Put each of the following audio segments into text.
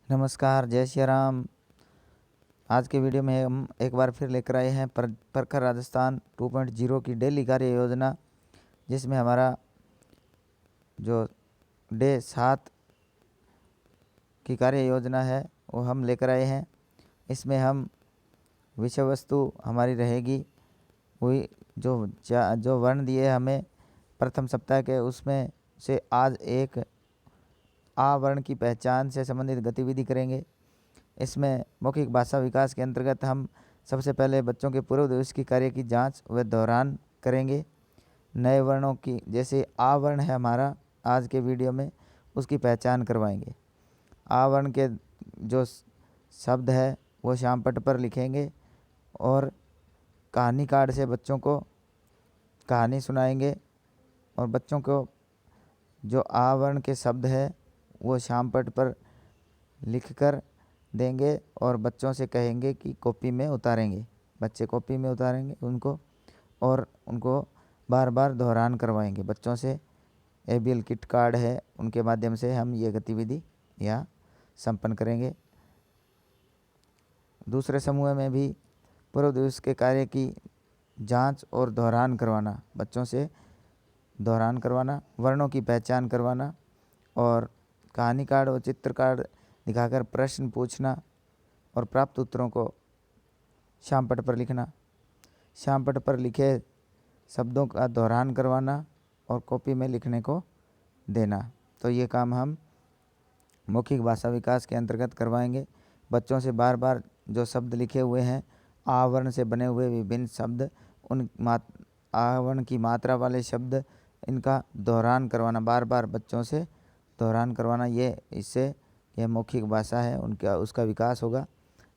नमस्कार, जय श्री राम। आज के वीडियो में हम एक बार फिर लेकर आए हैं प्रखर राजस्थान 2.0 की डेली कार्य योजना, जिसमें हमारा जो डे 7 की कार्य योजना है वो हम लेकर आए हैं। इसमें हम विषय वस्तु हमारी रहेगी वही जो वर्ण दिए हमें प्रथम सप्ताह के, उसमें से आज एक आ वर्ण की पहचान से संबंधित गतिविधि करेंगे। इसमें मौखिक भाषा विकास के अंतर्गत हम सबसे पहले बच्चों के पूर्व दिवस की कार्य की जांच व दोहरान करेंगे। नए वर्णों की, जैसे आ वर्ण है हमारा आज के वीडियो में, उसकी पहचान करवाएंगे। आ वर्ण के जो शब्द है वो श्याम पट्ट पर लिखेंगे और कहानी कार्ड से बच्चों को कहानी सुनाएंगे और बच्चों को जो आ वर्ण के शब्द है वो श्याम पट्ट पर लिख कर देंगे और बच्चों से कहेंगे कि कॉपी में उतारेंगे। बच्चे कॉपी में उतारेंगे उनको और उनको बार बार दोहरान करवाएंगे बच्चों से। ABL किट कार्ड है, उनके माध्यम से हम ये गतिविधि यहाँ संपन्न करेंगे। दूसरे समूह में भी पूर्व दिवस के कार्य की जांच और दोहरान करवाना, बच्चों से दोहरान करवाना, वर्णों की पहचान करवाना और कहानी कार्ड और चित्र कार्ड दिखाकर प्रश्न पूछना और प्राप्त उत्तरों को श्याम पट्ट पर लिखना। श्याम पट्ट पर लिखे शब्दों का दोहरान करवाना और कॉपी में लिखने को देना। तो ये काम हम मौखिक भाषा विकास के अंतर्गत करवाएंगे। बच्चों से बार बार जो शब्द लिखे हुए हैं आवरण से बने हुए विभिन्न शब्द, उन आवरण की मात्रा वाले शब्द, इनका दोहरान करवाना, बार बार बच्चों से दोहरान करवाना। ये इससे यह मौखिक भाषा है उनका, उसका विकास होगा।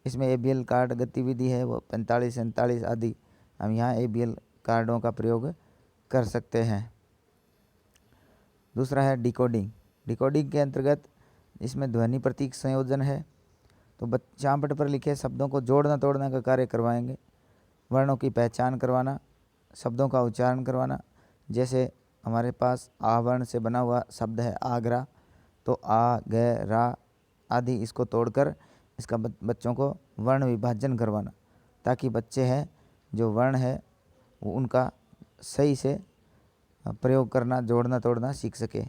इसमें ABL कार्ड गतिविधि है वो 45, 47 आदि हम यहाँ ABL कार्डों का प्रयोग कर सकते हैं। दूसरा है डिकोडिंग। डिकोडिंग के अंतर्गत इसमें ध्वनि प्रतीक संयोजन है। तो श्याम पट्ट पर लिखे शब्दों को जोड़ना तोड़ना का कार्य करवाएंगे। वर्णों की पहचान करवाना, शब्दों का उच्चारण करवाना। जैसे हमारे पास आ वर्ण से बना हुआ शब्द है आगरा, तो आ ग रा आदि इसको तोड़कर इसका बच्चों को वर्ण विभाजन करवाना, ताकि बच्चे हैं जो वर्ण है वो उनका सही से प्रयोग करना, जोड़ना तोड़ना सीख सके।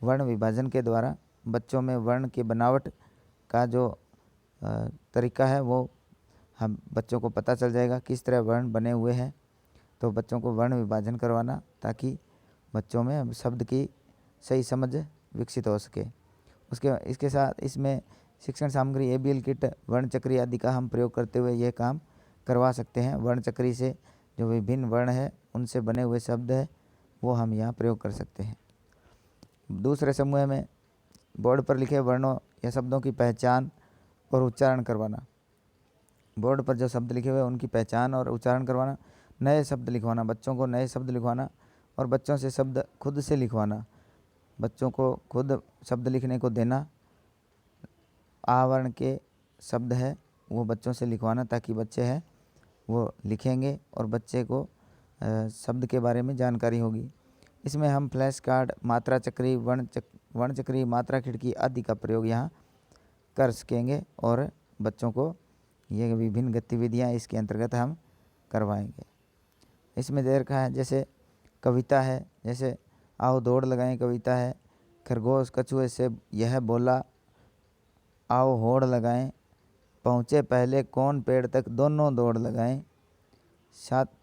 वर्ण विभाजन के द्वारा बच्चों में वर्ण की बनावट का जो तरीका है वो हम बच्चों को पता चल जाएगा, किस तरह वर्ण बने हुए हैं। तो बच्चों को वर्ण विभाजन करवाना ताकि बच्चों में शब्द की सही समझ विकसित हो सके। इसके साथ इसमें शिक्षण सामग्री ABL किट, वर्ण चक्री आदि का हम प्रयोग करते हुए यह काम करवा सकते हैं। वर्ण चक्री से जो विभिन्न वर्ण है उनसे बने हुए शब्द है वो हम यहाँ प्रयोग कर सकते हैं। दूसरे समूह में बोर्ड पर लिखे वर्णों या शब्दों की पहचान और उच्चारण करवाना। बोर्ड पर जो शब्द लिखे हुए उनकी पहचान और उच्चारण करवाना। नए शब्द लिखवाना, बच्चों को नए शब्द लिखवाना और बच्चों से शब्द खुद से लिखवाना। बच्चों को खुद शब्द लिखने को देना। आवरण के शब्द है वो बच्चों से लिखवाना ताकि बच्चे हैं वो लिखेंगे और बच्चे को शब्द के बारे में जानकारी होगी। इसमें हम फ्लैश कार्ड, मात्रा चक्री, वर्ण चक्री, मात्रा खिड़की आदि का प्रयोग यहाँ कर सकेंगे और बच्चों को ये विभिन्न गतिविधियाँ इसके अंतर्गत हम करवाएंगे। इसमें दे रखा है जैसे कविता है, जैसे आओ दौड़ लगाएं कविता है। खरगोश कछुए से यह बोला, आओ होड़ लगाएं। पहुँचे पहले कौन पेड़ तक, दोनों दौड़ लगाएं।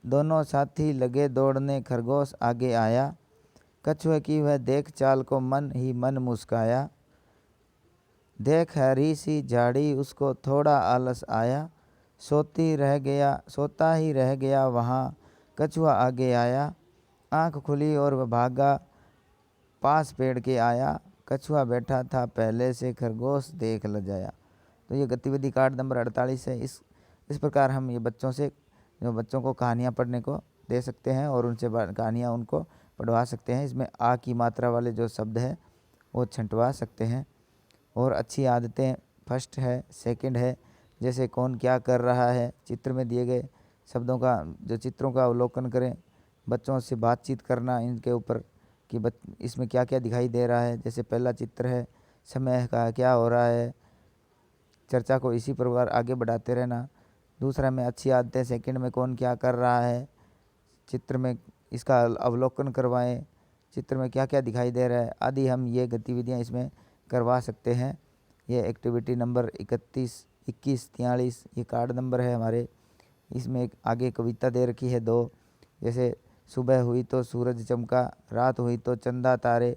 दोनों साथी लगे दौड़ने, खरगोश आगे आया। कछुए की वह देख चाल को मन ही मन मुस्काया। देख हरी सी झाड़ी उसको थोड़ा आलस आया। सोता ही रह गया वहाँ, कछुआ आगे आया। आँख खुली और वह भागा, पास पेड़ के आया। कछुआ बैठा था पहले से, खरगोश देख लजाया। तो ये गतिविधि कार्ड नंबर 48 है। इस प्रकार हम ये बच्चों को कहानियाँ पढ़ने को दे सकते हैं और उनसे कहानियाँ उनको पढ़वा सकते हैं। इसमें आ की मात्रा वाले जो शब्द है वो छंटवा सकते हैं। और अच्छी आदतें फर्स्ट है, सेकंड है, जैसे कौन क्या कर रहा है, चित्र में दिए गए शब्दों का, जो चित्रों का अवलोकन करें, बच्चों से बातचीत करना इनके ऊपर कि इसमें क्या क्या दिखाई दे रहा है। जैसे पहला चित्र है समय का क्या हो रहा है, चर्चा को इसी प्रकार आगे बढ़ाते रहना। दूसरा में अच्छी आदतें, सेकंड में कौन क्या कर रहा है, चित्र में इसका अवलोकन करवाएं, चित्र में क्या क्या दिखाई दे रहा है आदि हम ये गतिविधियां इसमें करवा सकते हैं। ये एक्टिविटी नंबर 31, 21, 43 ये कार्ड नंबर है हमारे। इसमें एक आगे कविता दे रखी है 2, जैसे सुबह हुई तो सूरज चमका, रात हुई तो चंदा तारे,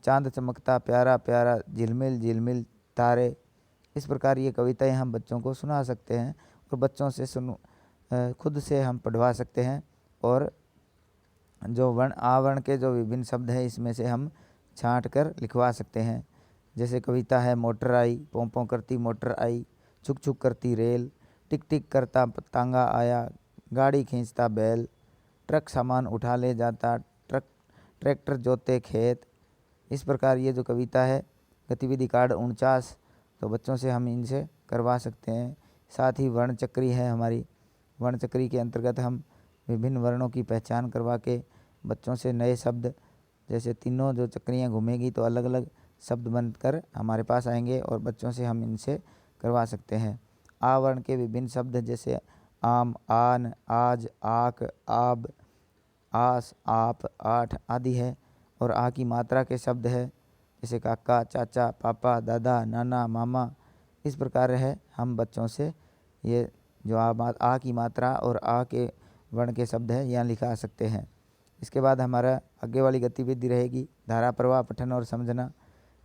चांद चमकता प्यारा प्यारा, झिलमिल झिलमिल तारे। इस प्रकार ये कविताएं हम बच्चों को सुना सकते हैं और बच्चों से खुद से हम पढ़वा सकते हैं। और जो वर्ण आवर्ण के जो विभिन्न शब्द हैं इसमें से हम छांट कर लिखवा सकते हैं। जैसे कविता है, मोटर आई, पों पों करती मोटर आई, छुक छुक करती रेल, टिक टिक करता तांगा आया, गाड़ी खींचता बैल, ट्रक सामान उठा ले जाता, ट्रैक्टर जोते खेत। इस प्रकार ये जो कविता है गतिविधि कार्ड 49 तो बच्चों से हम इनसे करवा सकते हैं। साथ ही वर्ण चक्री है हमारी, वर्ण चक्री के अंतर्गत हम विभिन्न वर्णों की पहचान करवा के बच्चों से नए शब्द, जैसे तीनों जो चक्रियाँ घूमेगी तो अलग अलग शब्द बनकर हमारे पास आएंगे और बच्चों से हम इनसे करवा सकते हैं। आ वर्ण के विभिन्न शब्द जैसे आम, आन, आज, आक, आब, आस, आप, आठ आदि है। और आ की मात्रा के शब्द है जैसे काका, चाचा, पापा, दादा, नाना, मामा। इस प्रकार है हम बच्चों से ये जो आ की मात्रा और आ के वर्ण के शब्द है यहाँ लिखा सकते हैं। इसके बाद हमारा आगे वाली गतिविधि रहेगी धारा प्रवाह पठन और समझना।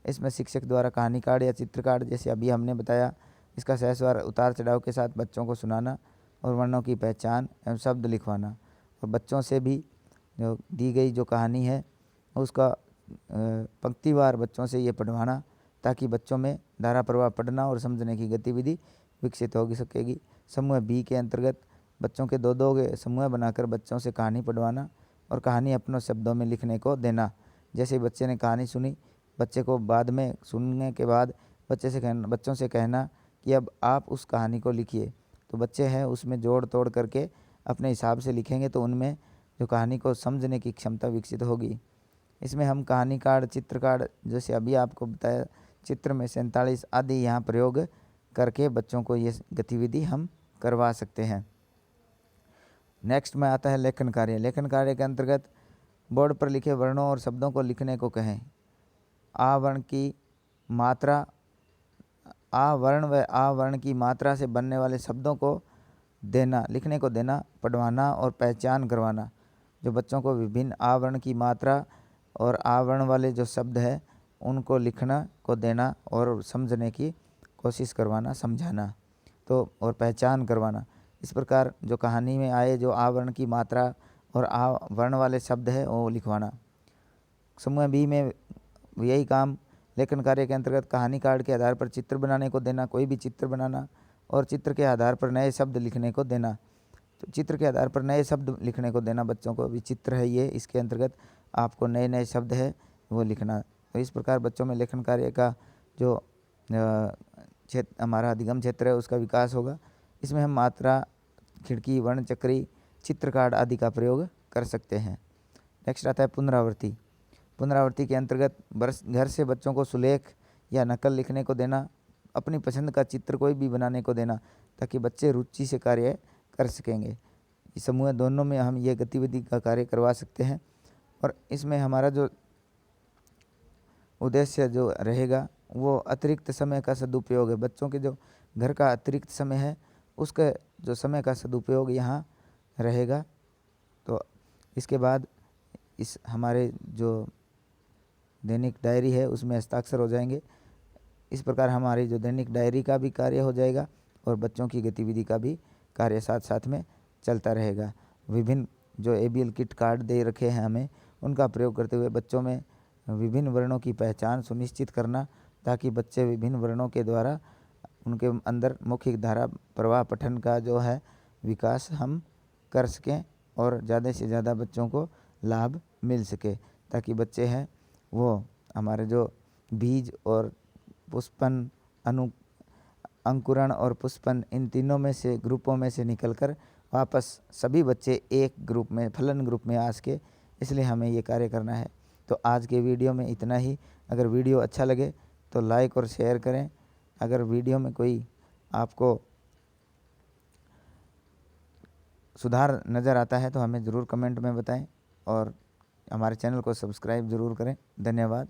इसमें शिक्षक द्वारा कहानी कार्ड या चित्र कार्ड जैसे अभी हमने बताया, इसका सहसवार उतार चढ़ाव के साथ बच्चों को सुनाना और वर्णों की पहचान एवं शब्द लिखवाना। और बच्चों से भी जो दी गई जो कहानी है उसका पंक्तिवार बच्चों से ये पढ़वाना, ताकि बच्चों में धारा प्रवाह पढ़ना और समझने की गतिविधि विकसित हो सकेगी। समूह बी के अंतर्गत बच्चों के 2-2 के समूह बनाकर बच्चों से कहानी पढ़वाना और कहानी अपनों शब्दों में लिखने को देना। जैसे बच्चे ने कहानी सुनी, बच्चे को बाद में सुनने के बाद बच्चों से कहना कि अब आप उस कहानी को लिखिए। तो बच्चे हैं उसमें जोड़ तोड़ करके अपने हिसाब से लिखेंगे तो उनमें जो कहानी को समझने की क्षमता विकसित होगी। इसमें हम कहानी कार्ड, चित्र कार्ड जैसे अभी आपको बताया, चित्र में 47 आदि यहाँ प्रयोग करके बच्चों को ये गतिविधि हम करवा सकते हैं। नेक्स्ट में आता है लेखन कार्य। लेखन कार्य के अंतर्गत बोर्ड पर लिखे वर्णों और शब्दों को लिखने को कहें। आ वर्ण की मात्रा, आ वर्ण व आ वर्ण की मात्रा से बनने वाले शब्दों को देना, लिखने को देना, पढ़वाना और पहचान करवाना। जो बच्चों को विभिन्न आ वर्ण की मात्रा और आ वर्ण वाले जो शब्द है उनको लिखना को देना और समझने की कोशिश करवाना, समझाना तो और पहचान करवाना। इस प्रकार जो कहानी में आए जो आ वर्ण की मात्रा और आ वर्ण वाले शब्द है वो लिखवाना। समूह बी में यही काम लेखन कार्य के अंतर्गत कहानी कार्ड के आधार पर चित्र बनाने को देना, कोई भी चित्र बनाना और चित्र के आधार पर नए शब्द लिखने को देना। तो चित्र के आधार पर नए शब्द लिखने को देना बच्चों को, भी चित्र है ये, इसके अंतर्गत आपको नए नए शब्द है वो लिखना। तो इस प्रकार बच्चों में लेखन कार्य का जो क्षेत्र हमारा अधिगम क्षेत्र है उसका विकास होगा। इसमें हम मात्रा, खिड़की, वर्ण चक्री, चित्र कार्ड आदि का प्रयोग कर सकते हैं। नेक्स्ट आता है पुनरावृत्ति। पुनरावृत्ति के अंतर्गत घर से बच्चों को सुलेख या नकल लिखने को देना, अपनी पसंद का चित्र कोई भी बनाने को देना, ताकि बच्चे रुचि से कार्य कर सकेंगे। इस समूह दोनों में हम ये गतिविधि का कार्य करवा सकते हैं। और इसमें हमारा जो उद्देश्य जो रहेगा वो अतिरिक्त समय का सदुपयोग है। बच्चों के जो घर का अतिरिक्त समय है उसका जो समय का सदुपयोग यहाँ रहेगा। तो इसके बाद इस हमारे जो दैनिक डायरी है उसमें हस्ताक्षर हो जाएंगे। इस प्रकार हमारी जो दैनिक डायरी का भी कार्य हो जाएगा और बच्चों की गतिविधि का भी कार्य साथ साथ में चलता रहेगा। विभिन्न जो ABL किट कार्ड दे रखे हैं हमें, उनका प्रयोग करते हुए बच्चों में विभिन्न वर्णों की पहचान सुनिश्चित करना, ताकि बच्चे विभिन्न वर्णों के द्वारा उनके अंदर मौखिक धारा प्रवाह पठन का जो है विकास हम कर सकें और ज़्यादा से ज़्यादा बच्चों को लाभ मिल सके, ताकि बच्चे हैं वो हमारे जो बीज और पुष्पन, अंकुरण और पुष्पन, इन तीनों में से ग्रुपों में से निकलकर वापस सभी बच्चे एक ग्रुप में, फलन ग्रुप में आ सके, इसलिए हमें ये कार्य करना है। तो आज के वीडियो में इतना ही। अगर वीडियो अच्छा लगे तो लाइक और शेयर करें अगर वीडियो में कोई आपको सुधार नज़र आता है तो हमें ज़रूर कमेंट में बताएं और हमारे चैनल को सब्सक्राइब ज़रूर करें। धन्यवाद।